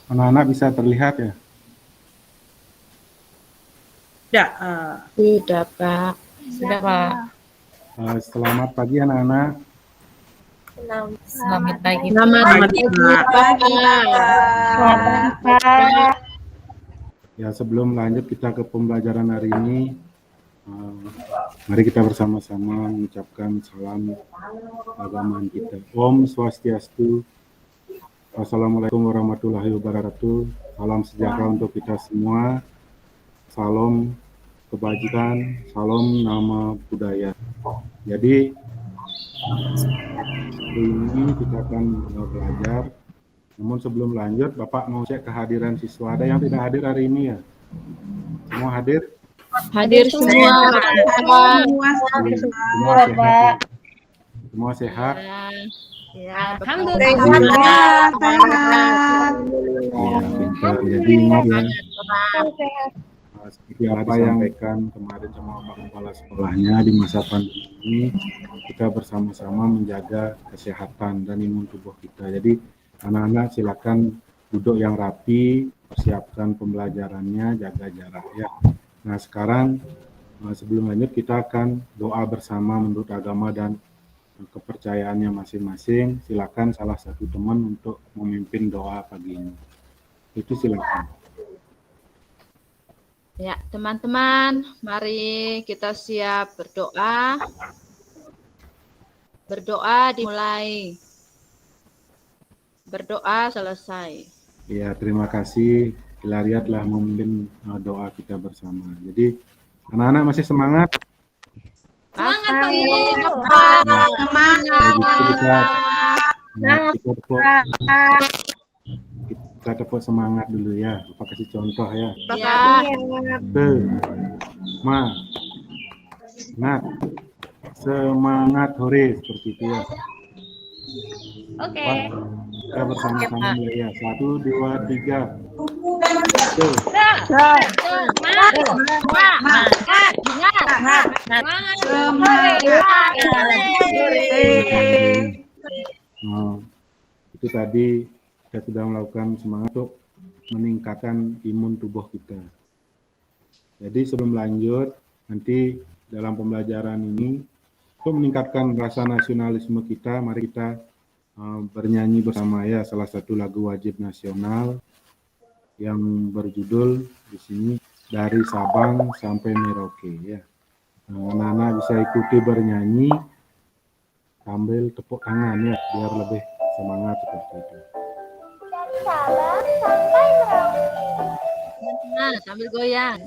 Anak-anak bisa terlihat ya? Tidak. Sudah, Pak. Sudah, Pak. Selamat pagi anak-anak. Selamat pagi. Selamat pagi, Pak. Selamat Pak. Ya, sebelum lanjut kita ke pembelajaran hari ini, mari kita bersama-sama mengucapkan salam keagamaan kita. Om Swastiastu. Wassalamualaikum warahmatullahi wabarakatuh. Salam sejahtera untuk kita semua. Salam kebajikan, salam nama budaya. Jadi hari ini kita akan belajar. Namun sebelum lanjut, Bapak mau cek kehadiran siswa. Ada yang tidak hadir hari ini ya? Semua hadir? Hadir semua. Semua sehat. Semua sehat. Ya, Alhamdulillah. Ya, pintar. Jadi ingat ya, seperti apa yang disampaikan kemarin sama Pak Kepala Sekolahnya, di masa pandemi ini kita bersama-sama menjaga kesehatan dan imun tubuh kita. Jadi anak-anak silakan duduk yang rapi, persiapkan pembelajarannya, jaga jarak ya. Nah sekarang sebelum lanjut kita akan doa bersama menurut agama dan kepercayaannya masing-masing. Silakan salah satu teman untuk memimpin doa pagi ini. Itu silakan. Ya, teman-teman, mari kita siap berdoa. Berdoa dimulai. Berdoa selesai. Ya, terima kasih Hilaria telah memimpin doa kita bersama. Jadi anak-anak masih semangat? Semangat, Pak. Kita tepuk semangat dulu ya. Bapak kasih contoh ya. Ya. Semangat hore seperti itu ya. Oke. Kita bersama-sama ya. 1, 2, 3. Itu tadi kita sudah melakukan semangat untuk meningkatkan imun tubuh kita. Jadi sebelum lanjut, nanti dalam pembelajaran ini untuk meningkatkan rasa nasionalisme kita, mari kita bernyanyi bersama ya salah satu lagu wajib nasional yang berjudul di sini Dari Sabang Sampai Merauke ya. Anak-anak bisa ikuti bernyanyi sambil tepuk tangan ya biar lebih semangat seperti itu. Dari Sabang sampai Merauke. Nah, sambil goyang.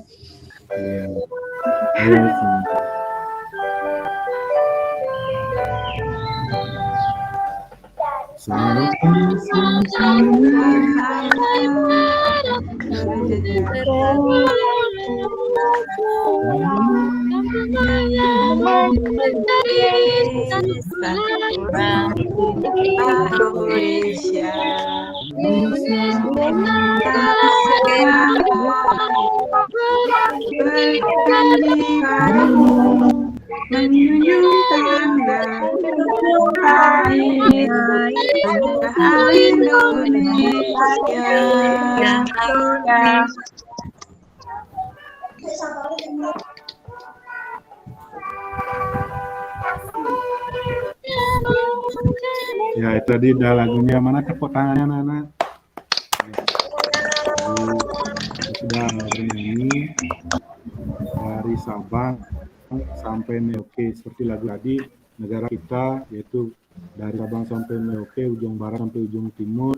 Iya. Ayo, ya itu tadi udah lagunya, mana tepuk tangannya anak-anak. Sudah bernyanyi dari Sabang sampai Merauke seperti lagu tadi. Negara kita yaitu dari Sabang sampai Merauke, ujung barat sampai ujung timur,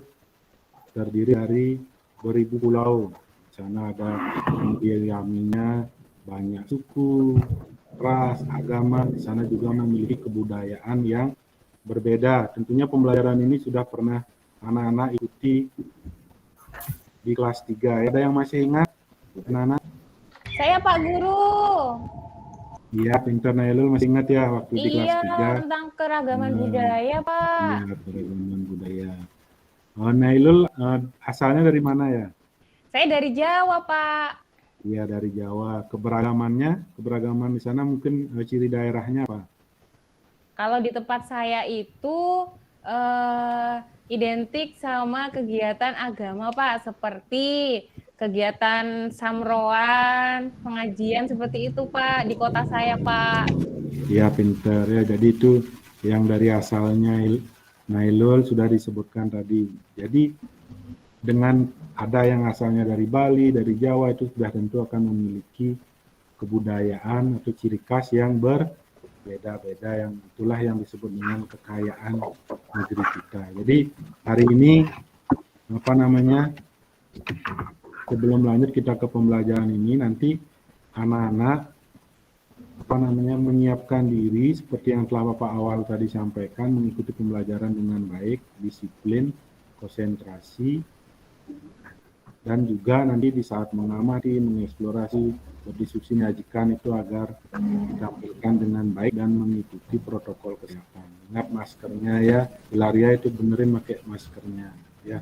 terdiri dari 2000 pulau. Di sana ada dialaminya banyak suku, ras, agama. Di sana juga memiliki kebudayaan yang berbeda. Tentunya pembelajaran ini sudah pernah anak-anak ikuti di kelas 3. Ada yang masih ingat anak-anak? Saya Pak Guru. Iya, pintar Nailul masih ingat ya waktu di kelas 3. Iya, tentang keragaman budaya, Pak. Iya, keragaman budaya. Nailul asalnya dari mana ya? Saya dari Jawa, Pak. Iya, dari Jawa. Keberagaman di sana mungkin ciri daerahnya apa? Kalau di tempat saya itu identik sama kegiatan agama, Pak, seperti kegiatan samroan, pengajian seperti itu, Pak, di kota saya, Pak. Ya, pinter ya. Jadi itu yang dari asalnya Nailul sudah disebutkan tadi. Jadi dengan ada yang asalnya dari Bali, dari Jawa, itu sudah tentu akan memiliki kebudayaan atau ciri khas yang berbeda-beda, yang itulah yang disebut dengan kekayaan negeri kita. Jadi hari ini apa namanya, sebelum lanjut kita ke pembelajaran ini, nanti anak-anak apa namanya menyiapkan diri seperti yang telah Bapak awal tadi sampaikan, mengikuti pembelajaran dengan baik, disiplin, konsentrasi, dan juga nanti di saat mengamati, mengeksplorasi, berdiskusi, menyajikan itu agar ditampilkan dengan baik dan mengikuti protokol kesehatan. Ingat maskernya ya, Ilaria itu benerin pakai maskernya ya.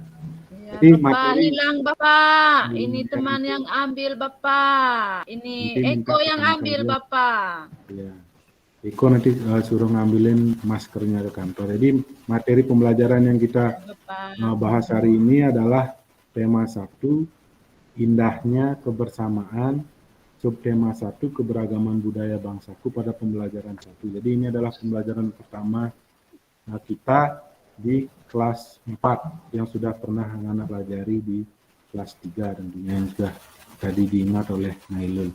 Ya, Jadi Bapak materi hilang Bapak. Ini ya, teman yang ambil Bapak. Ini nanti minta Eko ke yang kantor ambil ya. Bapak. Ya. Iko nanti suruh ngambilin maskernya ke kantor. Jadi materi pembelajaran yang kita Bapak. bahas hari ini adalah tema 1, indahnya kebersamaan, subtema 1, keberagaman budaya bangsaku pada pembelajaran 1. Jadi ini adalah pembelajaran pertama kita di kelas 4 yang sudah pernah anak-anak pelajari di kelas 3 tentunya yang sudah tadi diingat oleh Nailul.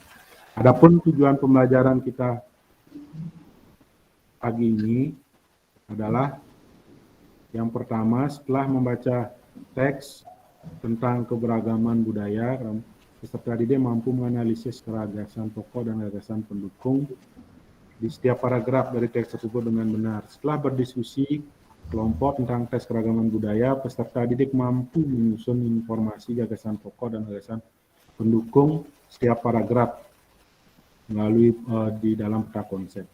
Adapun tujuan pembelajaran kita pagi ini adalah yang pertama, setelah membaca teks tentang keberagaman budaya, peserta didik mampu menganalisis gagasan pokok dan gagasan pendukung di setiap paragraf dari teks tersebut dengan benar. Setelah berdiskusi kelompok tentang tes keragaman budaya, peserta didik mampu menyusun informasi gagasan pokok dan gagasan pendukung setiap paragraf melalui di dalam peta konsep.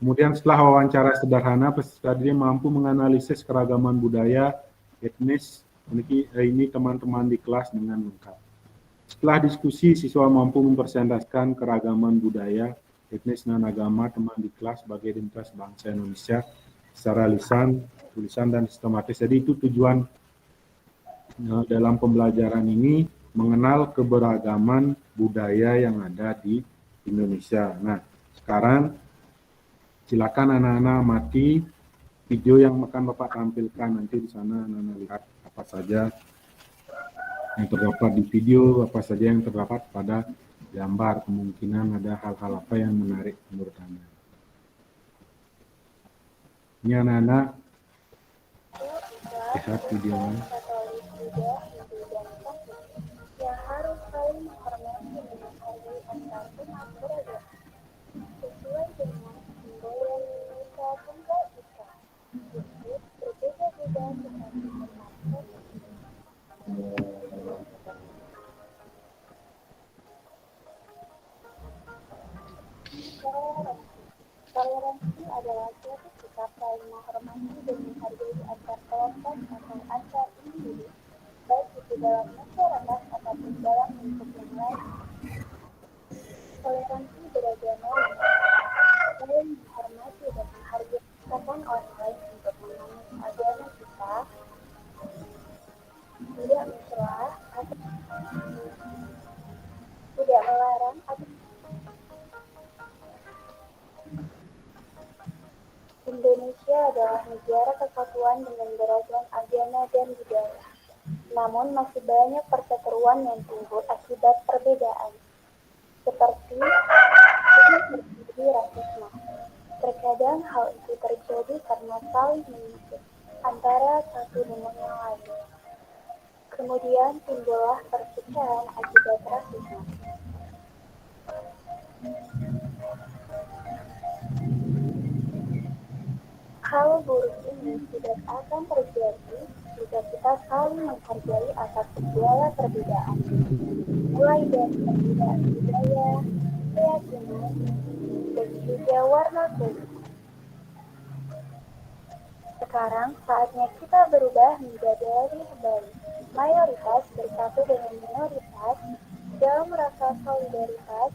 Kemudian setelah wawancara sederhana, peserta didik mampu menganalisis keragaman budaya, etnis, ini teman-teman di kelas dengan lengkap. Setelah diskusi, siswa mampu mempresentasikan keragaman budaya, etnis, dan agama teman di kelas sebagai identitas bangsa Indonesia secara lisan, tulisan, dan sistematis. Jadi itu tujuan dalam pembelajaran ini, mengenal keberagaman budaya yang ada di Indonesia. Nah, sekarang silakan anak-anak amati video yang akan Bapak tampilkan nanti di sana. Anak-anak lihat apa saja yang terdapat di video, apa saja yang terdapat pada gambar. Kemungkinan ada hal-hal apa yang menarik menurut Anda. Ini anak-anak lihat videonya. Yang harus saling menghormati dan menghargai antar umat beragama sesuai dengan simbol yang Indonesia Tunggal Ika, yaitu berbeda-beda tetapi bermakna. Toleransi adalah suatu sikap saling menghormati dan menghargai antar kelompok atau antar individu, baik itu dalam masyarakat ataupun dalam lingkup yang lain. Toleransi beragama saling menghormati dan menghargai kesempatan orang lain untuk menganut agama kita, tidak mencela atau tidak melarang atau Indonesia adalah negara kesatuan dengan beragam agama dan budaya. Namun masih banyak perseteruan yang timbul akibat perbedaan, seperti terjadi rasisme. Terkadang hal itu terjadi karena saling mengikut antara satu dengan yang lain. Kemudian timbullah perpecahan akibat rasisme. Hal buruk ini tidak akan terjadi jika kita saling menghargai atas segala perbedaan, mulai dari perbedaan budaya, keyakinan, dan juga warna kulit. Sekarang saatnya kita berubah menjadi lebih baik. Mayoritas bersatu dengan minoritas dalam rasa solidaritas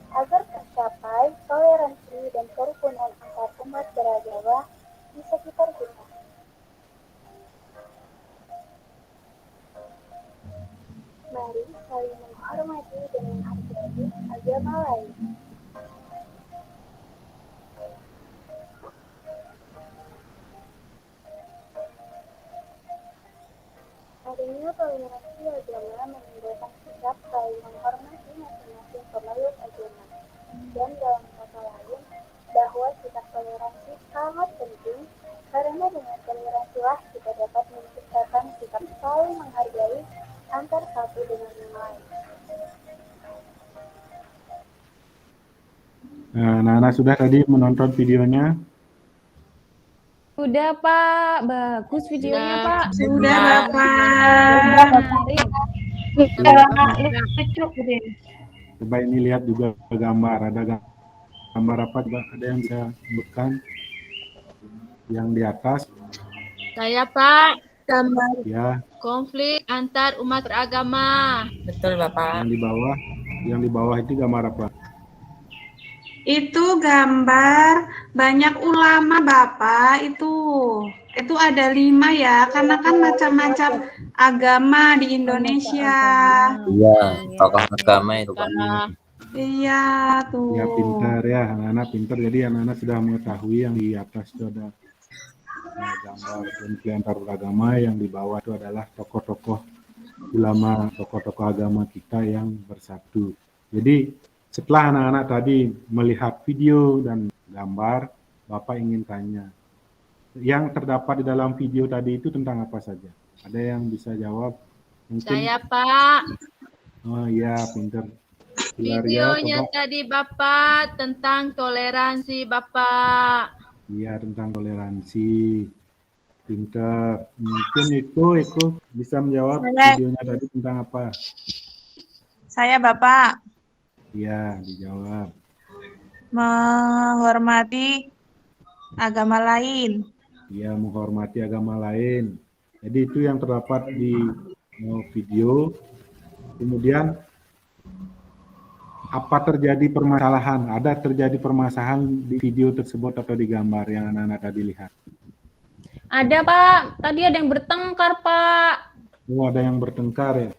agar tercapai toleransi dan kerukunan antar umat beragama di sekitar kita. Mari saling menghormati dan menghargai agama lain. Adanya toleransi agama menimbulkan sikap saling menghormati masing-masing pemeluk agama. Dan dalam kata lain, bahwa sikap toleransi sangat penting karena dengan toleransilah kita dapat menciptakan sikap saling menghargai antar satu dengan yang lain. Nah, anak-anak sudah tadi menonton videonya? Sudah Pak, bagus videonya Sudah. Pak. Sudah, Menarik. Coba ini lihat juga gambar. Ada gambar apa? Coba ada yang bisa sebutkan? Yang di atas, Saya Pak, ya. konflik antar umat beragama. Betul, Bapak. Yang di bawah itu gambar apa? Itu gambar banyak ulama Bapak, itu ada 5 ya, karena kan macam-macam agama di Indonesia. Iya, tokoh agama itu kami. Iya tuh. Ya pintar ya, anak-anak pintar. Jadi anak-anak sudah mengetahui yang di atas itu ada gambar konflik antar beragama, yang di bawah itu adalah tokoh-tokoh ulama, tokoh-tokoh agama kita yang bersatu. Jadi setelah anak-anak tadi melihat video dan gambar, Bapak ingin tanya, yang terdapat di dalam video tadi itu tentang apa saja? Ada yang bisa jawab? Mungkin? Saya Pak, Oh iya, pintar. videonya tadi Bapak tentang toleransi Bapak. Iya, tentang toleransi. Pintar. Mungkin Eko bisa menjawab videonya tadi tentang apa? Saya Bapak Iya, dijawab. menghormati agama lain. Iya, menghormati agama lain. Jadi itu yang terdapat di video. Kemudian apa terjadi permasalahan? Ada terjadi permasalahan di video tersebut atau di gambar yang anak-anak tadi lihat? Ada Pak, tadi ada yang bertengkar Pak. Oh, ada yang bertengkar ya?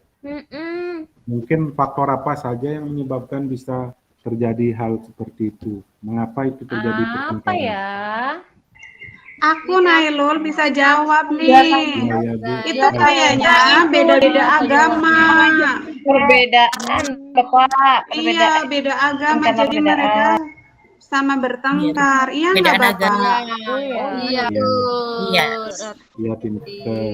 Mungkin faktor apa saja yang menyebabkan bisa terjadi hal seperti itu? Mengapa itu terjadi pertengkaran? Apa ya? Aku Nailul bisa jawab nih. Ya, Bu. Itu kayaknya beda-beda agama. Perbedaan Bapak. Iya, beda agama. Jadi mereka sama bertengkar. Iya nggak Beda Bapak? Iya, Iya. Iya, pintar.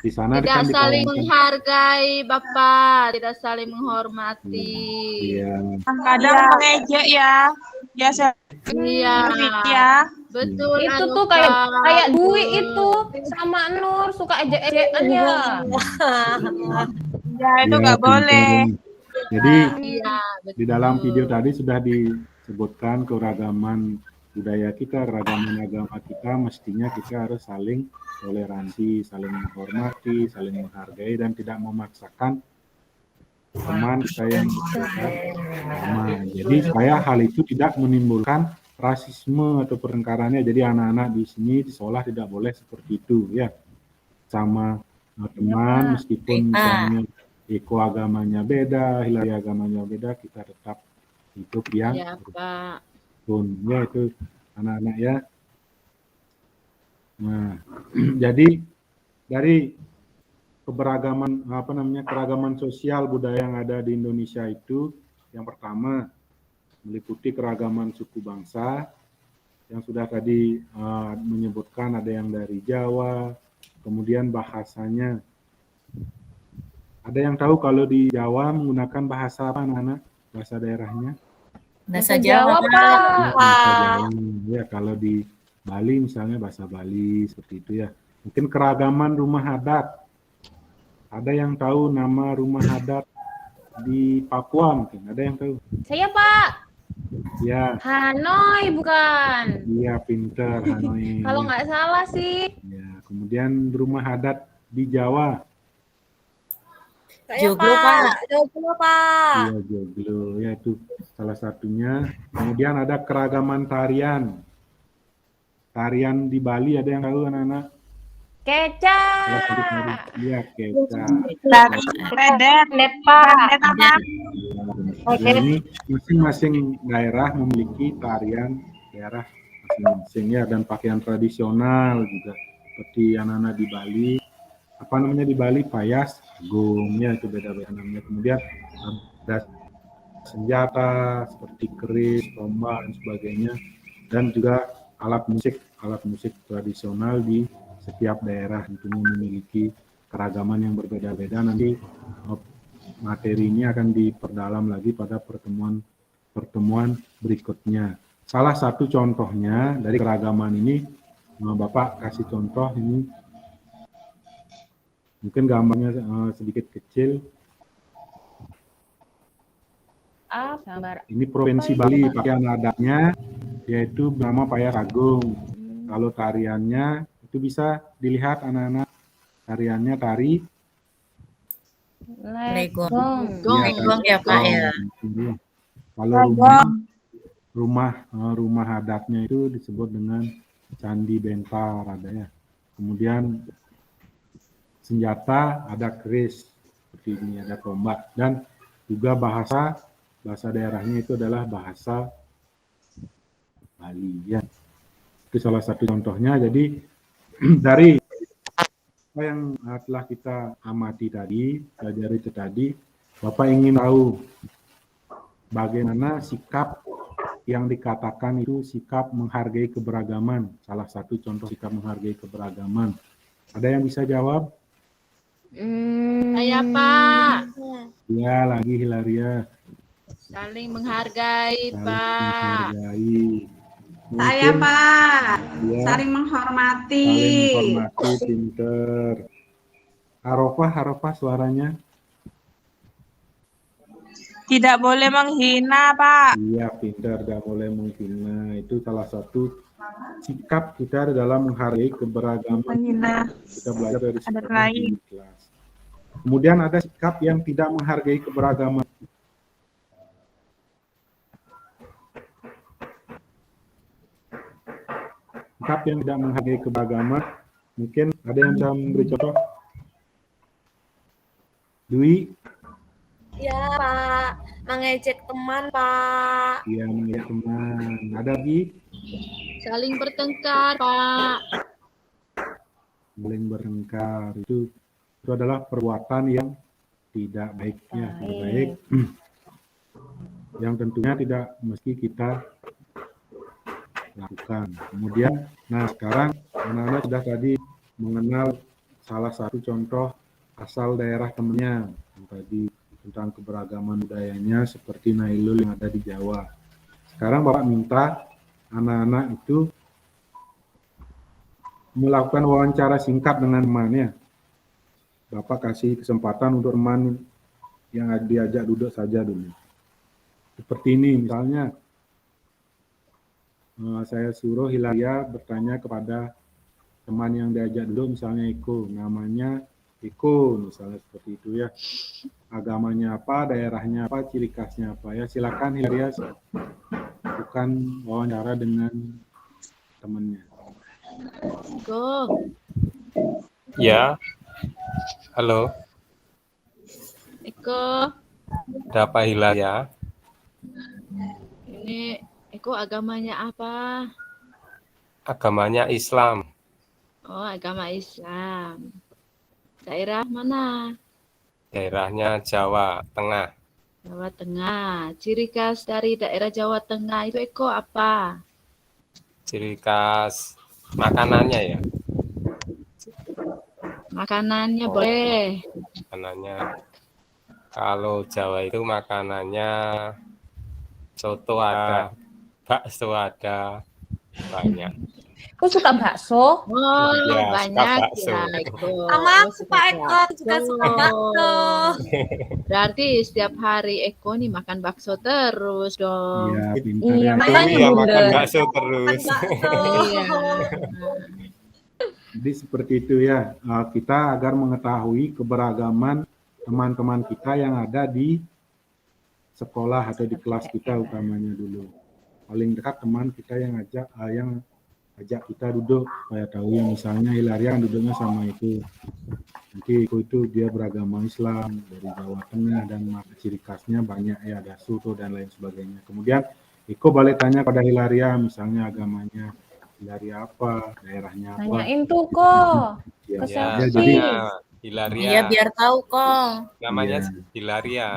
Di sana Tidak kan saling ditayangkan. menghargai Bapak, tidak saling menghormati. Iya, Kadang mengejek ya. Biasa Iya, ya. betul. Itu Anu, tuh Pak. kayak Dwi itu sama Nur suka ejek-ejekan ya. Ya itu iya, nggak boleh. pintar. Jadi Iya, betul. di dalam video tadi sudah disebutkan keragaman budaya kita, keragaman agama kita, mestinya kita harus saling toleransi, saling menghormati, saling menghargai, dan tidak memaksakan teman kita yang berbeda agama. Jadi supaya hal itu tidak menimbulkan rasisme atau pertengkarannya. Jadi anak-anak di sini di sekolah tidak boleh seperti itu ya, sama teman meskipun misalnya Eko agamanya beda, Hilary agamanya beda, kita tetap hidup yang Iya, Pak. rukun. Ya itu anak-anak ya. Nah, jadi dari keberagaman keragaman sosial budaya yang ada di Indonesia itu, yang pertama meliputi keragaman suku bangsa yang sudah tadi menyebutkan, ada yang dari Jawa, kemudian bahasanya. Ada yang tahu kalau di Jawa menggunakan bahasa apa anak-anak? Bahasa daerahnya? Bahasa Jawa, Pak. Bahasa Jawa. Ya, kalau di Bali misalnya bahasa Bali seperti itu ya. Mungkin keragaman rumah adat. Ada yang tahu nama rumah adat di Papua mungkin? Ada yang tahu? Saya Pak. Ya, Hanoi bukan. iya pinter Hanoi. Kalau nggak salah sih. Ya, kemudian rumah adat di Jawa. Joglo, Pak. Iya, Joglo. Ya, itu salah satunya. Kemudian ada keragaman tarian. Tarian di Bali ada yang tahu anak-anak? Kecap. Salah satu tari. Iya, kecap. Tari ledet, ledet apa? Nah, ini masing-masing daerah memiliki tarian daerah masing-masing ya, dan pakaian tradisional juga seperti anak-anak di Bali, apa namanya di Bali, payas, gongnya itu beda-beda namanya. Kemudian ada senjata seperti keris, tombak dan sebagainya, dan juga alat musik tradisional di setiap daerah tentunya memiliki keragaman yang berbeda-beda. Nanti materi ini akan diperdalam lagi pada pertemuan berikutnya. Salah satu contohnya dari keragaman ini, Bapak kasih contoh ini, mungkin gambarnya sedikit kecil. Gambar. Ini Provinsi Bali, pakaian adatnya yaitu bernama Payas Agung. Kalau tariannya itu bisa dilihat anak-anak, tariannya tari Legong. Gong. Legong ya Pak ya. Kalau rumah adatnya itu disebut dengan Candi Bentar ada ya. Kemudian senjata ada keris seperti ini, ada tombak, dan juga bahasa daerahnya itu adalah bahasa Bali ya. Itu salah satu contohnya. Jadi dari apa yang telah kita amati tadi, pelajari itu tadi, Bapak ingin tahu bagaimana sikap yang dikatakan itu sikap menghargai keberagaman. Salah satu contoh sikap menghargai keberagaman. Ada yang bisa jawab? Saya Pak. Ya, lagi Hilaria. Saling menghargai Saling Pak. menghargai. Saya Pak, Ya, saling menghormati. saling menghormati, pinter. Harofah suaranya. Tidak boleh menghina, Pak. Iya, pintar, tidak boleh menghina. Itu salah satu sikap kita dalam menghargai keberagaman. Menghina. Kita belajar dari Ada sikap lain. di kelas. Kemudian ada sikap yang tidak menghargai keberagaman. Sikap yang tidak menghargai keberagaman. Mungkin ada yang bisa memberi contoh? Dwi? Ya, Pak. Mengejek teman, Pak. Iya, mengejek teman. Ada lagi? Saling bertengkar Pak. Saling bertengkar. Itu adalah perbuatan yang tidak baik. Ya, tidak baik. Yang tentunya tidak mesti kita lakukan. Kemudian, nah sekarang anak-anak sudah tadi mengenal salah satu contoh asal daerah temannya yang tadi tentang keberagaman budayanya seperti Nailul yang ada di Jawa. Sekarang Bapak minta anak-anak itu melakukan wawancara singkat dengan temannya. Bapak kasih kesempatan untuk teman yang diajak duduk saja dulu. Seperti ini misalnya, saya suruh Hilaria bertanya kepada teman yang diajak duduk, misalnya Eko, namanya Eko, misalnya seperti itu ya. Agamanya apa, daerahnya apa, ciri khasnya apa ya. Silakan Hilaria, bukan wawancara dengan temannya. Go. Ya, halo, Eko. ada Pak Hilaria. Ini Eko agamanya apa? Agamanya Islam. Oh, agama Islam. Daerah mana? Daerahnya Jawa Tengah. Jawa Tengah. Ciri khas dari daerah Jawa Tengah itu Eko apa? Ciri khas makanannya ya. Makanannya boleh. Makanannya. Kalau Jawa itu makanannya soto ada, bakso ada, banyak. Kok suka bakso? Oh, Ya, banyak suka ya bakso. Eko. Sama Oh, aku, suka Pak Eko, juga suka bakso. Berarti setiap hari Eko nih makan bakso terus dong. Iya, pintar Iya, ya. makanya Iya, makan bunda. bakso terus. Iya. Jadi seperti itu ya. Kita agar mengetahui keberagaman teman-teman kita yang ada di sekolah atau di kelas kita utamanya dulu. Paling dekat teman kita yang ajak kita duduk supaya tahu ya, misalnya Hilaria kan duduknya sama itu. Nanti Iko itu dia beragama Islam dari Jawa Tengah dan ciri khasnya banyak ya, ada soto dan lain sebagainya. Kemudian Iko balik tanya pada Hilaria, misalnya agamanya Hilaria apa, daerahnya apa. Tanyain tuh kok. Ya, Ke Ya, Selfie. jadi Hilaria. Iya, biar tahu kok. Namanya Iya. Hilaria.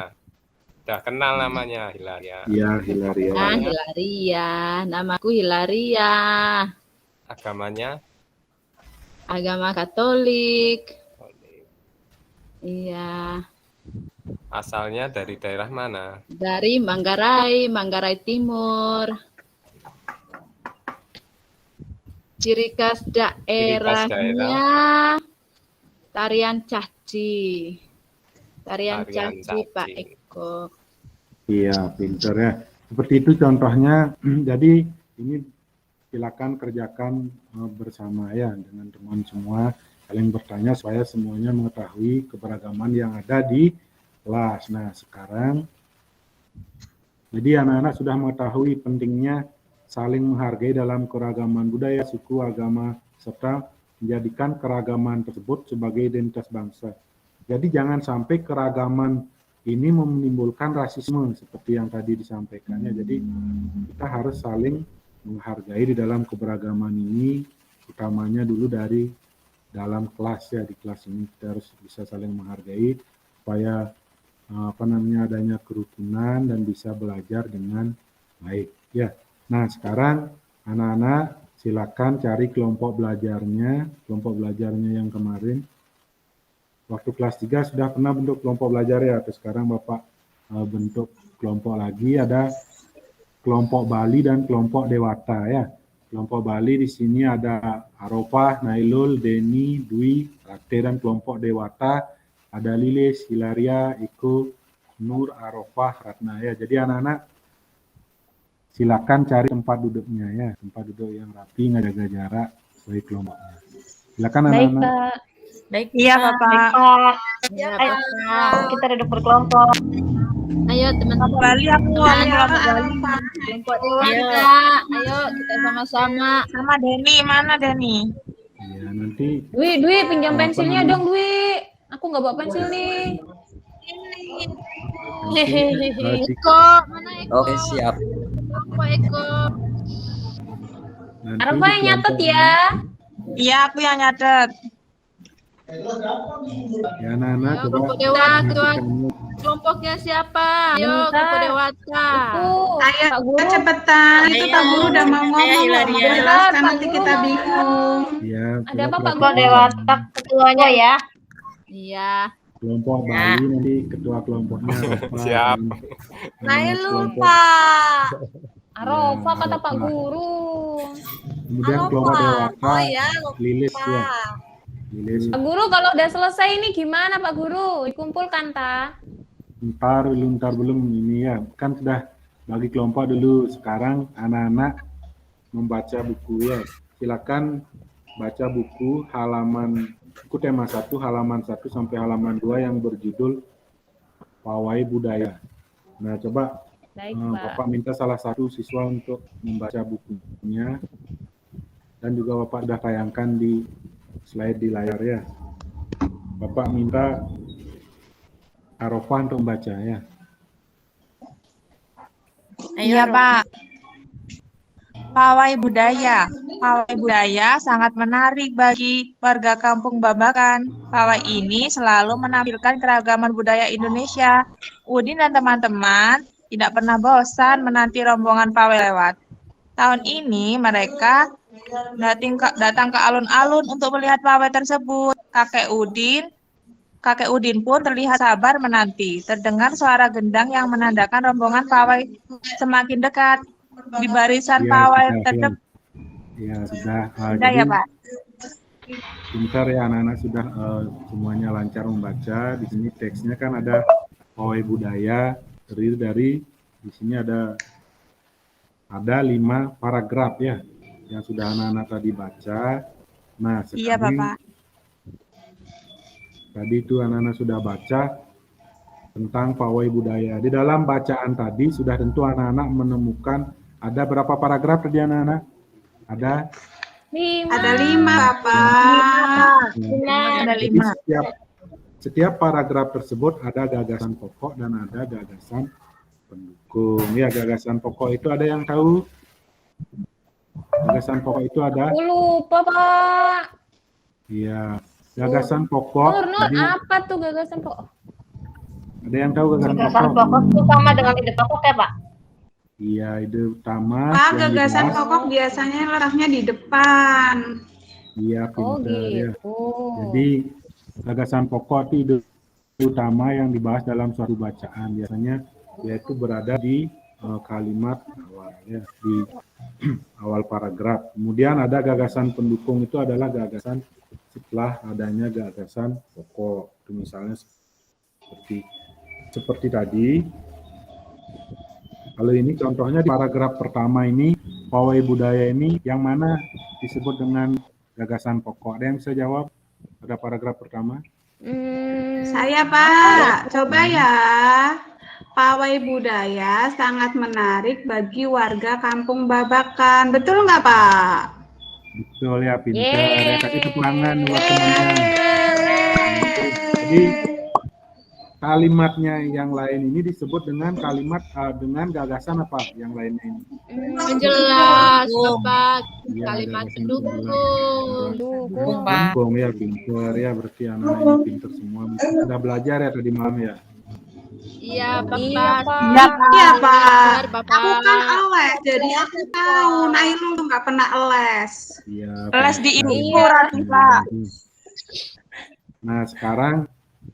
Udah kenal namanya Hilaria. ya Hilaria. Nah, Hilaria. Namaku Hilaria. Agamanya Agama Katolik. Iya. asalnya dari daerah mana? Dari Manggarai, Manggarai Timur. Ciri khas daerahnya tarian caci. Tarian Tarian caci, Pak caci. Eko. Iya, pinter ya. Seperti itu contohnya. Jadi ini silakan kerjakan bersama ya dengan teman semua, saling bertanya supaya semuanya mengetahui keberagaman yang ada di kelas. Nah, sekarang jadi anak-anak sudah mengetahui pentingnya saling menghargai dalam keragaman budaya, suku, agama, serta menjadikan keragaman tersebut sebagai identitas bangsa. Jadi jangan sampai keragaman ini menimbulkan rasisme seperti yang tadi disampaikannya. Jadi kita harus saling menghargai di dalam keberagaman ini, utamanya dulu dari dalam kelas ya. Di kelas ini kita harus bisa saling menghargai supaya adanya kerukunan dan bisa belajar dengan baik ya. Nah, sekarang anak-anak silakan cari kelompok belajarnya yang kemarin. Waktu kelas 3 sudah pernah bentuk kelompok belajar ya, atau sekarang Bapak bentuk kelompok lagi, ada kelompok Bali dan kelompok Dewata ya. Kelompok Bali di sini ada Arofah, Nailul, Deni, Dwi, Rakte, dan kelompok Dewata ada Lilis, Hilaria, Iko, Nur, Arofah, Ratna ya. Jadi anak-anak silakan cari tempat duduknya ya, tempat duduk yang rapi, nggak jaga jarak sesuai kelompoknya. Silakan Baik, anak-anak. Pak. Baik, Iya, Pak. Bapak. Ya, Ayo, Bapak. kita duduk berkelompok. Ayo teman-teman. Bali aku kelompok Bali. Kelompok Dewata. Ayo kita sama-sama. Sama Deni, mana Deni? Ya, nanti Dwi, pinjam Apa pensilnya namanya? dong, Dwi. Aku nggak bawa pensil nih. nanti Eko, mana Eko? Oke, siap. Kelompok Eko. nanti Arfa di yang nyatet kelompok ya. Iya, aku yang nyatet. ya anak-anak Ayo, coba kelompok Dewata. perhatikan. Kelompoknya siapa? Ayo Bentar. kelompok Dewata. Itu, Ayo, Pak Guru. cepetan. Itu Pak Guru udah mau ngomong. Hilaria. Mau jelaskan, Pak nanti Guru kita mau bingung. Ya, Ada coba apa, Pak perhatikan. Guru? Dewata ketuanya ya. Iya. Kelompok Bali nanti ketua kelompoknya Arofah. Siap. Nailul, Kelompok- Pak. Arofa kata Pak Arofah. Guru. Kemudian kelompok Arofah. Dewata Oh ya, Lilis ya. Pak. Lilis. Pak Guru kalau udah selesai ini gimana Pak Guru? Dikumpulkan ta? Ntar belum ini ya. Kan sudah bagi kelompok dulu. Sekarang anak-anak membaca buku ya. Silakan baca buku buku tema 1 halaman 1 sampai halaman 2 yang berjudul Pawai Budaya. Nah, coba Baik, Pak. Bapak minta salah satu siswa untuk membaca bukunya. Dan juga Bapak sudah tayangkan di slide di layar ya. Bapak minta Arofah untuk membaca ya. Ayo, Iya, Ro. Pak. Pawai budaya. Pawai budaya sangat menarik bagi warga kampung Babakan. Pawai ini selalu menampilkan keragaman budaya Indonesia. Udin dan teman-teman tidak pernah bosan menanti rombongan pawai lewat. Tahun ini mereka datang ke alun-alun untuk melihat pawai tersebut. Kakek Udin pun terlihat sabar menanti. Terdengar suara gendang yang menandakan rombongan pawai semakin dekat. Di barisan Ya, pawai sudah, terdekat. Ya, sudah. Sudah ya, Jadi, Pak? pintar ya anak-anak sudah semuanya lancar membaca. Di sini teksnya kan ada pawai budaya terdiri dari di sini ada 5 paragraf ya yang sudah anak-anak tadi baca. Nah, Iya, sekarang Bapak. tadi itu anak-anak sudah baca tentang pawai budaya. Di dalam bacaan tadi sudah tentu anak-anak menemukan ada berapa paragraf tadi anak-anak? Ada Ada 5, Bapak. Ada Jadi 5. setiap paragraf tersebut ada gagasan pokok dan ada gagasan pendukung. Ya, gagasan pokok itu ada yang tahu? Gagasan pokok itu ada? Aku lupa, Pak. Iya, gagasan pokok. Nur, Jadi, apa tuh gagasan pokok? ada yang tahu gagasan Gagasan pokok? pokok itu sama dengan ide pokok ya, Pak? Iya, ide utama Pak, yang gagasan dibahas. pokok biasanya letaknya di depan. Iya, Oh pinter ya. gitu. Jadi gagasan pokok itu ide utama yang dibahas dalam suatu bacaan, biasanya yaitu berada di kalimat awal ya, di awal paragraf. Kemudian ada gagasan pendukung, itu adalah gagasan setelah adanya gagasan pokok. Itu misalnya seperti tadi. Kalau ini contohnya di paragraf pertama ini, pawai budaya ini yang mana disebut dengan gagasan pokok? Ada yang bisa jawab pada paragraf pertama? Saya, Pak. Coba ya. Pawai budaya sangat menarik bagi warga Kampung Babakan. Betul nggak, Pak? Betul ya, pintar. Ya, kasih tepuk tangan buat temannya. Jadi kalimatnya yang lain ini disebut dengan kalimat dengan gagasan apa yang lainnya ini? Penjelas, Bapak. Ya, Kalimat gagasan pendukung. pendukung ya, pintar ya, berarti anak ini pintar semua. Sudah belajar ya tadi malam ya. Iya, Bapak. Iya, Pak. Iya, Pak. Benar, Bapak. Aku kan les, jadi aku tahu. Nailul tuh nggak pernah les. Iya. Les di pintar. ibu berarti, Pak. Nah, sekarang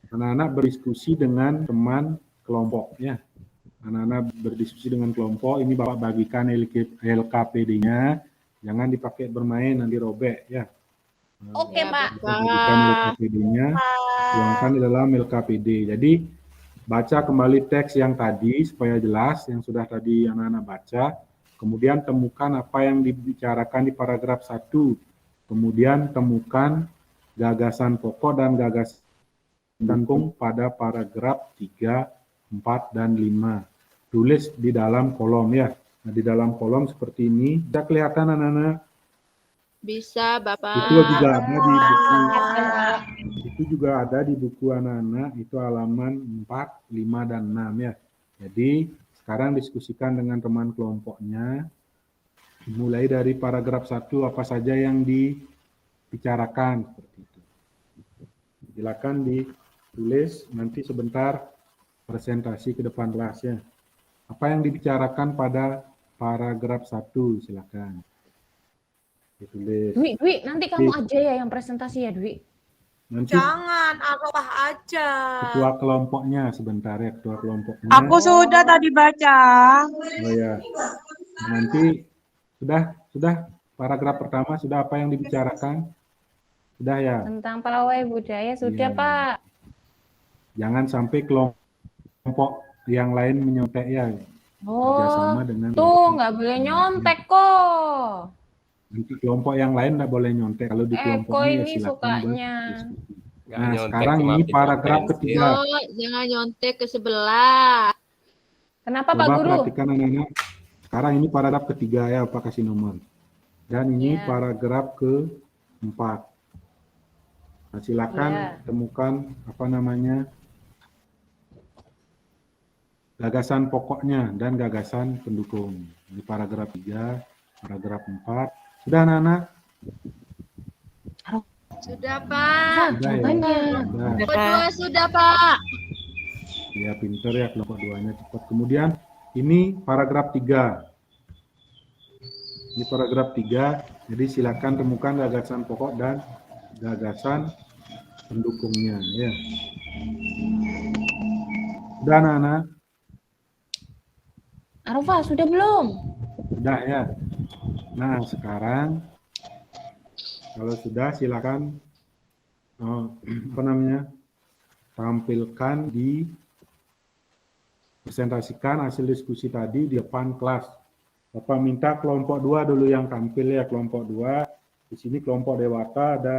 anak-anak berdiskusi dengan teman kelompoknya. Anak-anak berdiskusi dengan kelompok, ini Bapak bagikan LKPD-nya, jangan dipakai bermain, nanti robek ya. Oke, Pak. Bagikan LKPD-nya, tuangkan di dalam LKPD. Jadi, baca kembali teks yang tadi supaya jelas, yang sudah tadi anak-anak baca, kemudian temukan apa yang dibicarakan di paragraf 1, kemudian temukan gagasan pokok dan gagasan pendukung pada paragraf 3, 4, dan 5. Tulis di dalam kolom ya. Nah, di dalam kolom seperti ini. Sudah kelihatan anak-anak? Bisa, Bapak. Itu juga ada di buku. Itu juga ada di buku anak-anak. Itu halaman 4, 5, dan 6 ya. Jadi sekarang diskusikan dengan teman kelompoknya. Mulai dari paragraf 1 apa saja yang dibicarakan seperti itu. Silakan ditulis, nanti sebentar presentasi ke depan kelas ya. Apa yang dibicarakan pada paragraf 1, silakan ditulis. Dwi, nanti kamu aja ya yang presentasi ya, Dwi. Nanti Jangan, Arwah aja. ketua kelompoknya sebentar ya, ketua kelompoknya. Aku sudah tadi baca. Oh ya. Nanti sudah paragraf pertama sudah apa yang dibicarakan? Sudah ya. Tentang pawai budaya sudah, Iya. Pak. Jangan sampai kelompok yang lain menyontek ya. Oh, Kerjasama dengan tuh nggak boleh nyontek kok. nanti kelompok yang lain tidak boleh nyontek. Kalau di Eko kelompoknya ya ini silakan sukanya. Nggak Nah, nyontek, sekarang cuma ini kita paragraf pensi. ketiga. Yo, jangan nyontek ke sebelah. Kenapa, Pak Coba Guru? perhatikan anak-anak. Sekarang ini paragraf ketiga ya, Pak kasih nomor. Dan ini Ya. paragraf keempat. Nah, silakan Ya. temukan apa namanya gagasan pokoknya dan gagasan pendukung. Di paragraf 3, paragraf 4. Sudah anak-anak? Sudah, Pak. Sudah ya? Sudah. Kelompok 2 sudah, Pak. Ya, pinter ya kelompok 2-nya cepat. Kemudian ini paragraf 3. Ini paragraf 3. Jadi silakan temukan gagasan pokok dan gagasan pendukungnya ya. Sudah anak-anak? Arfa, sudah belum? Sudah ya. Nah, sekarang kalau sudah silakan tampilkan presentasikan hasil diskusi tadi di depan kelas. Bapak minta kelompok 2 dulu yang tampil ya, kelompok 2. Di sini kelompok Dewata ada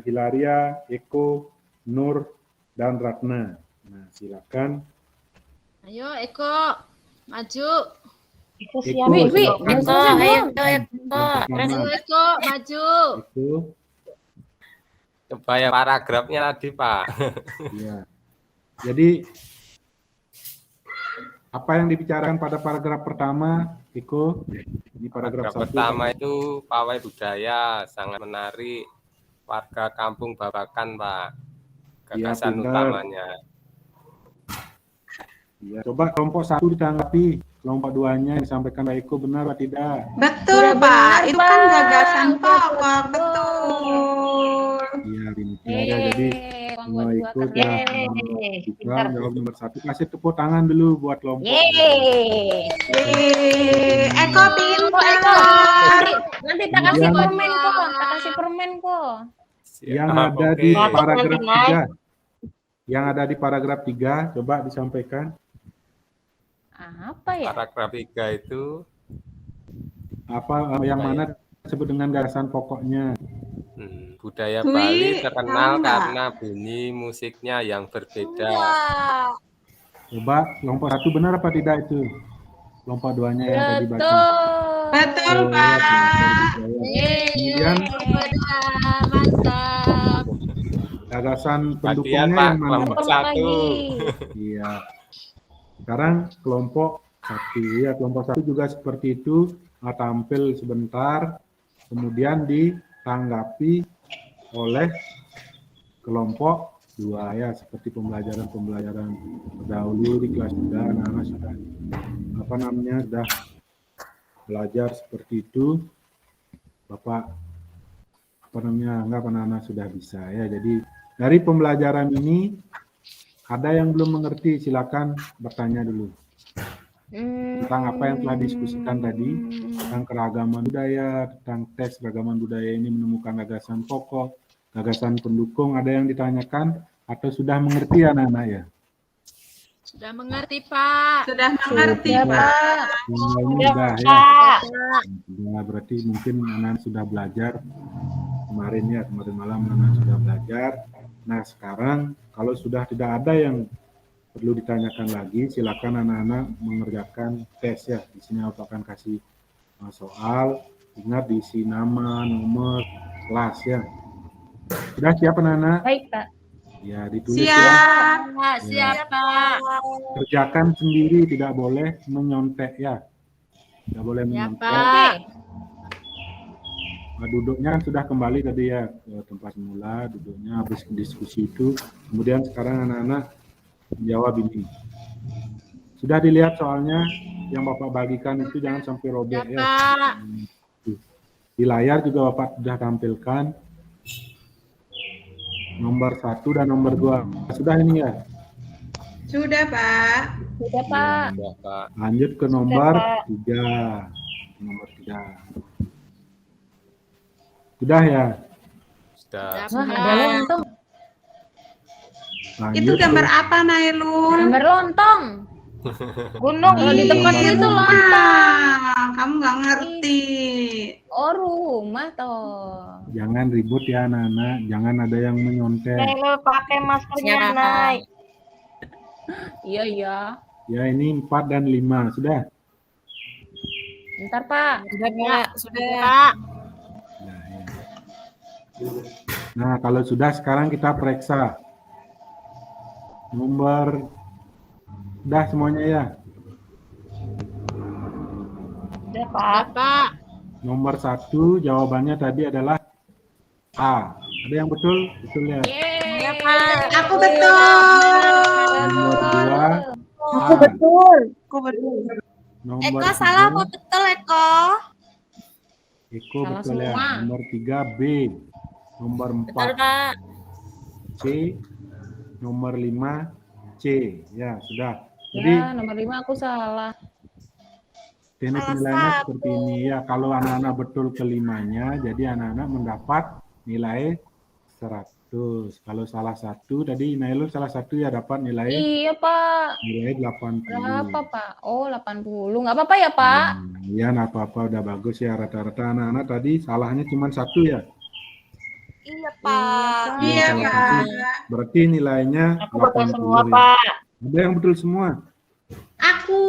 Hilaria, Eko, Nur, dan Ratna. Nah, silakan. Ayo, Eko. Maju. Itu Eko, siapa? Wi, silakan. udah Eko, selesai ayo belum? Eko, Eko. Yang Ayo pertama, Eko, maju. Eko, Coba ya paragrafnya tadi, Pak. ya. Jadi apa yang dibicarakan pada paragraf pertama, Eko? Di paragraf Paragraf 1. pertama itu pawai budaya sangat menarik warga kampung Babakan, Pak. Iya, Gagasan pintar. utamanya. Ya, coba kelompok 1 ditanggapi, kelompok 2-nya yang disampaikan Pak Eko benar atau tidak? Betul, Sudah Pak. benar, Itu Pak. kan gagasan Udah pokok, betul. betul. Iya, demikian ya. Jadi Kelompok Pak 2 Eko keren. telah juga jawab nomor 1. Kasih tepuk tangan dulu buat kelompok. Yeay. Eko pintar. Nanti tak kasih Kemudian- permen kok, tak kasih permen kok. Yang Siap, ada oke. di Masuk paragraf nanti, Nay. 3. Yang ada di paragraf 3, coba disampaikan. Apa ya? Paragraf 3 itu Apa yang mana disebut dengan gagasan pokoknya? budaya Dwi, Bali terkenal tahu nggak? karena bunyi musiknya yang berbeda. Wah. Coba kelompok 1 benar apa tidak itu? Kelompok 2-nya yang tadi baca. Betul. Betul, Oh, Pak. Kemudian Mantap. gagasan Bagian, pendukungnya Pak, yang mana? kelompok Permen 1. lagi. Iya. Sekarang kelompok 1. Ya, kelompok 1 juga seperti itu. Tampil sebentar, kemudian ditanggapi oleh kelompok 2 ya, seperti pembelajaran terdahulu di kelas 3 anak-anak sudah sudah belajar seperti itu. Bapak anggap anak-anak sudah bisa ya. Jadi dari pembelajaran ini ada yang belum mengerti, silakan bertanya dulu tentang apa yang telah diskusikan tadi, tentang keragaman budaya, tentang teks keragaman budaya ini menemukan gagasan pokok, gagasan pendukung. Ada yang ditanyakan atau sudah mengerti anak-anak ya? Sudah mengerti, Pak. Sudah mengerti, Sudah, Pak. Semuanya Udah, sudah ya. Pak. Ya, berarti mungkin anak sudah belajar kemarin malam anak sudah belajar. Nah sekarang kalau sudah tidak ada yang perlu ditanyakan lagi, silakan anak-anak mengerjakan tes ya. Di sini aku akan kasih soal. Ingat diisi nama, nomor, kelas ya. Sudah siap anak-anak? Baik, Pak. Ya ditulis ya. Siap. Pak, siap, Pak. Kerjakan sendiri, tidak boleh menyontek ya. Tidak boleh Ya, menyontek. Pak. Nah, duduknya kan sudah kembali tadi ya ke tempat semula, duduknya habis diskusi itu. Kemudian sekarang anak-anak jawab ini. Sudah dilihat soalnya yang Bapak bagikan itu jangan sampai robek Ya, ya. Pak. Di layar juga Bapak sudah tampilkan nomor 1 dan nomor 2. Sudah ini ya. Sudah, Pak. Sudah, Pak. Ya, Pak. Lanjut ke nomor Pak. 3. Nomor 3. Sudah ya. Sudah. Wah, ada lontong. Lanjut Itu gambar ke- apa, Nailul? Gambar lontong. Gunung Kalau di ini. tempat itu lontong. Ah, kamu nggak ngerti. Oh, rumah toh. Jangan ribut ya anak-anak, jangan ada yang menyontek. Nailul pakai maskernya, Ya. Nay. Iya, iya. Ya ini 4 dan 5, sudah. Bentar, Pak. Sudah, Pak. Sudah. Pak. Nah, kalau sudah sekarang kita periksa. Nomor udah semuanya ya. Udah, Ya, Pak. Pak. Nomor 1 jawabannya tadi adalah A. Ada yang betul? Betul ya. Iya, Ya, Pak. Aku betul. Nomor 2 Aku A. betul. Aku betul. Nomor Eko salah apa 3 betul, Eko? Eko Salah betul ya. semua. Nomor 3 B. Nomor Betul, 4 Pak. C. Nomor 5 C. Ya, sudah. Jadi Ya, nomor 5 aku salah. teknik Salah penilaiannya satu. seperti ini ya. Kalau anak-anak betul kelimanya, jadi anak-anak mendapat nilai 100. Kalau salah satu, tadi Nailul salah satu ya dapat nilai Iya, Pak. 80. Berapa, Pak? Oh, 80. Nggak apa-apa ya, Pak? Ya, nggak apa-apa, udah bagus ya. Rata-rata anak-anak tadi salahnya cuma 1 ya. Iya, Pak. Iya, salah Pak. satu. Berarti nilainya Aku betul 80 semua, ya. Pak. Ada yang betul semua. Aku.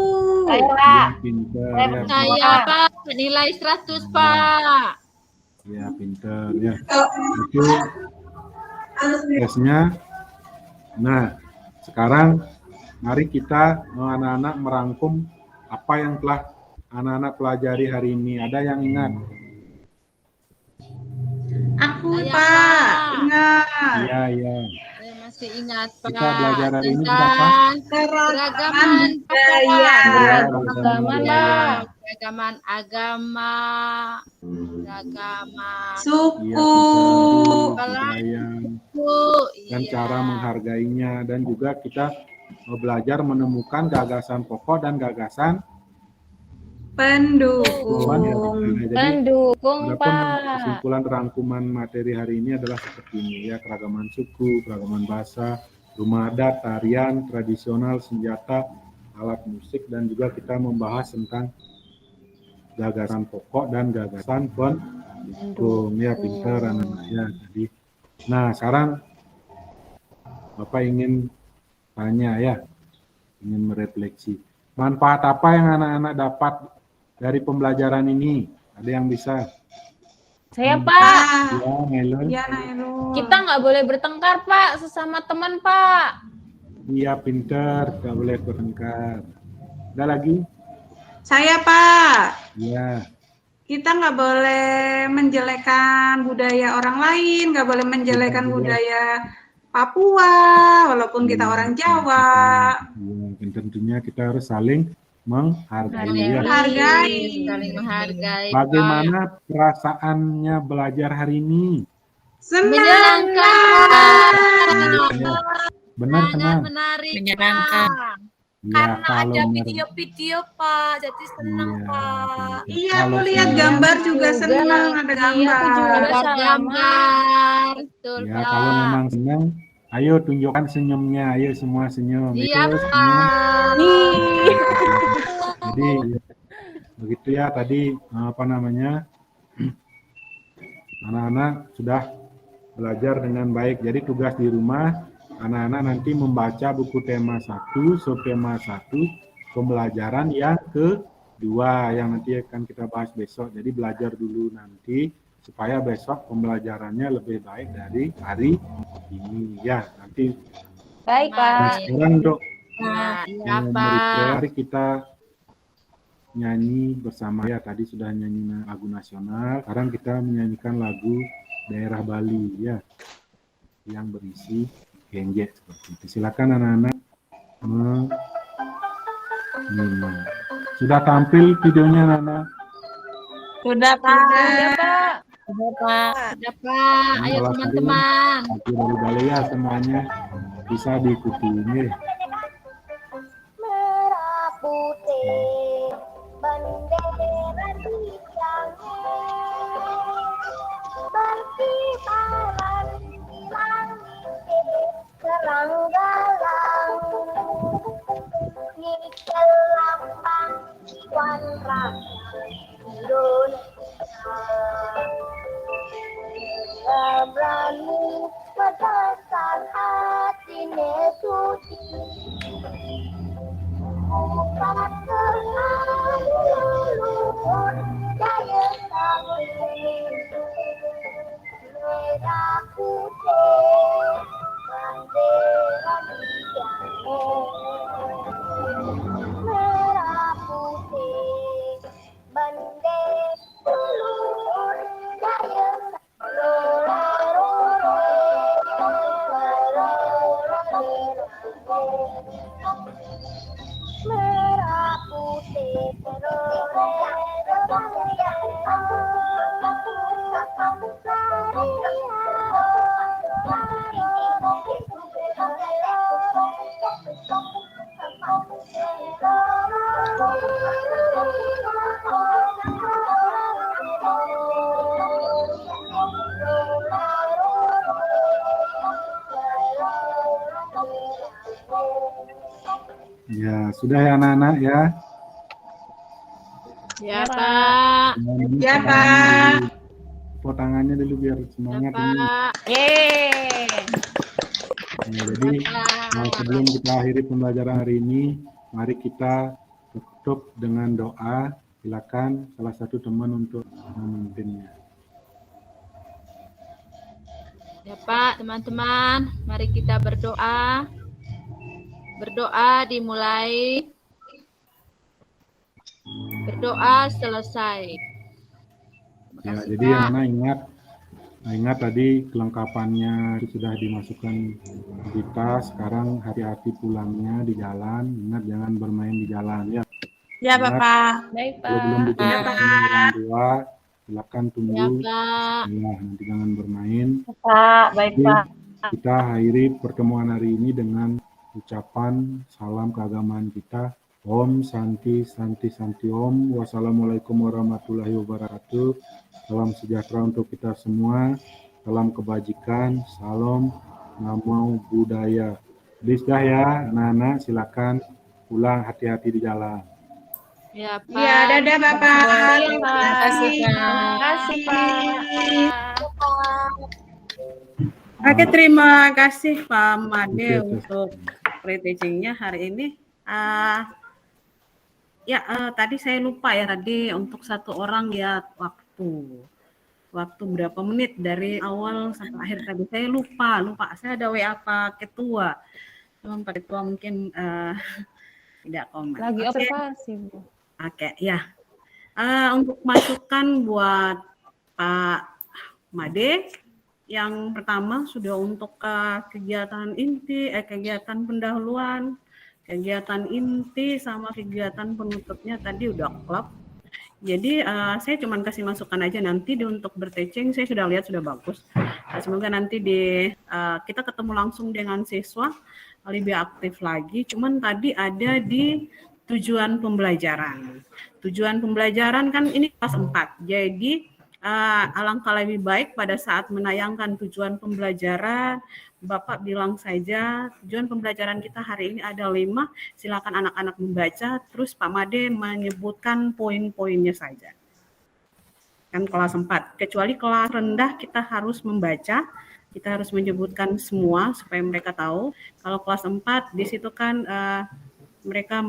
Ya, pinter. Ya, Saya Pak, nilai 100 Pak. ya pinter ya. Itu tesnya. Nah, sekarang mari kita anak-anak merangkum apa yang telah anak-anak pelajari hari ini. Ada yang ingat? Aku, Saya, Pak. Pak. Ingat. Iya, iya. Saya masih ingat Pak. Kita belajar hari ini tentang apa? Keragaman budaya. Keragaman, Pak. Keragaman agama, keragaman Suku. Budaya, suku, dan iya. cara menghargainya, dan juga kita belajar menemukan gagasan pokok dan gagasan Pendukung. Jadi, Pendukung, walaupun Pak. kesimpulan rangkuman materi hari ini adalah seperti ini ya, keragaman suku, keragaman bahasa, rumah adat, tarian, tradisional, senjata, alat musik, dan juga kita membahas tentang gagasan pokok dan gagasan pendukung. Ya, pintar anak-anak ya. Jadi, nah sekarang Bapak ingin tanya ya, ingin merefleksi. Manfaat apa yang anak-anak dapat dari pembelajaran ini? Ada yang bisa? Saya, Pak. Ya, Nailun. Iya, Nailun. Kita nggak boleh bertengkar, Pak, sesama teman, Pak. Iya, pinter, nggak boleh bertengkar. Ada lagi? Saya, Pak. Iya. Kita nggak boleh menjelekan budaya orang lain, nggak boleh menjelekan budaya Papua, walaupun kita orang Jawa. Ya, dan tentunya kita harus saling menghargai. Ya. Menghargai. Saling menghargai. Pak. Bagaimana perasaannya belajar hari ini? Senang. Ya. Benar, senang. Menarik, Menyenangkan. Pak. Ya, Karena kalau ada mer- video-video Pak, jadi senang Iya, Pak. Iya, Kalau aku lihat senang- gambar juga senang, ada Iya, aku gambar. juga. Gambar. Betul, Ya, Pak. kalau memang senang, ayo tunjukkan senyumnya. Ayo semua senyum. Iya, Itu senyum. Pak. Jadi begitu ya tadi apa namanya, anak-anak sudah belajar dengan baik. Jadi tugas di rumah anak-anak nanti membaca buku tema 1, subtema 1, pembelajaran yang kedua yang nanti akan kita bahas besok. Jadi belajar dulu nanti supaya besok pembelajarannya lebih baik dari hari ini ya. Nanti Baik, nah, Pak. sekarang untuk Iya, Pak. mari kita nyanyi bersama ya. Tadi sudah nyanyi lagu nasional, sekarang kita menyanyikan lagu daerah Bali ya, yang berisi genjek seperti itu. Silakan anak-anak menyimak. Sudah tampil videonya anak-anak? Sudah, Pak. Iya, Pak. Sudah, Pak. Ayo Kalau teman-teman. lagu dari Bali ya, semuanya bisa diikuti ini. Merah putih bendera di berkibaran di langit serang-galang nikel lambang Iwan Raja Indonesia. Dia berani berdasar hati suci, bukan terlalu leluhur daya saling. Merah putih bendera merah putih bendera seluruh daya merah putih Ya, sudah ya anak-anak ya. Ya, Pak. Ya, Pak. Tepuk tangannya dulu biar Ya, semangat ini. Pak. Nah, jadi sebelum kita akhiri pembelajaran hari ini, mari kita tutup dengan doa. Silakan salah satu teman untuk memimpinnya. Ya Pak, teman-teman, mari kita berdoa. Berdoa dimulai. Berdoa selesai. Terima Ya, kasih, jadi Pak. anak ingat tadi kelengkapannya sudah dimasukkan di tas. Sekarang hati-hati pulangnya di jalan. Ingat jangan bermain di jalan ya. Ya, Ingat, Bapak. Baik, kalau belum Pak. digunakan orang tua, silakan Ya tunggu. Pak. Ya, nanti jangan bermain. Pak, baik Jadi, Pak. kita akhiri pertemuan hari ini dengan ucapan salam keagamaan kita. Om Santi Santi Santi Om. Wassalamualaikum warahmatullahi wabarakatuh. Salam sejahtera untuk kita semua. Salam kebajikan. Salam Namo Buddhaya. Jadi sudah ya, anak-anak silakan pulang, hati-hati di jalan. Ya Pak. Ya, dadah Bapak. Terima kasih, Pak. Terima kasih, Pak. Oke, terima kasih Pak Made Oke, untuk pre-teaching-nya hari ini. Tadi saya lupa ya tadi untuk satu orang ya waktu berapa menit dari awal sampai akhir tadi saya lupa. Saya ada WA Pak Ketua. Pak Ketua mungkin tidak komen. Lagi Oke. observasi, Bu. Oke, ya. Untuk masukan buat Pak Made, yang pertama sudah untuk kegiatan inti, kegiatan pendahuluan, kegiatan inti sama kegiatan penutupnya tadi udah klop. Jadi saya cuma kasih masukan aja nanti untuk berteaching, saya sudah lihat sudah bagus. Semoga nanti kita ketemu langsung dengan siswa lebih aktif lagi. Cuman tadi ada di tujuan pembelajaran. Tujuan pembelajaran kan ini kelas 4. Jadi alangkah lebih baik pada saat menayangkan tujuan pembelajaran, Bapak bilang saja tujuan pembelajaran kita hari ini ada 5, silakan anak-anak membaca, terus Pak Made menyebutkan poin-poinnya saja. Kan kelas 4, kecuali kelas rendah kita harus membaca, kita harus menyebutkan semua supaya mereka tahu. Kalau kelas 4 di situ kan mereka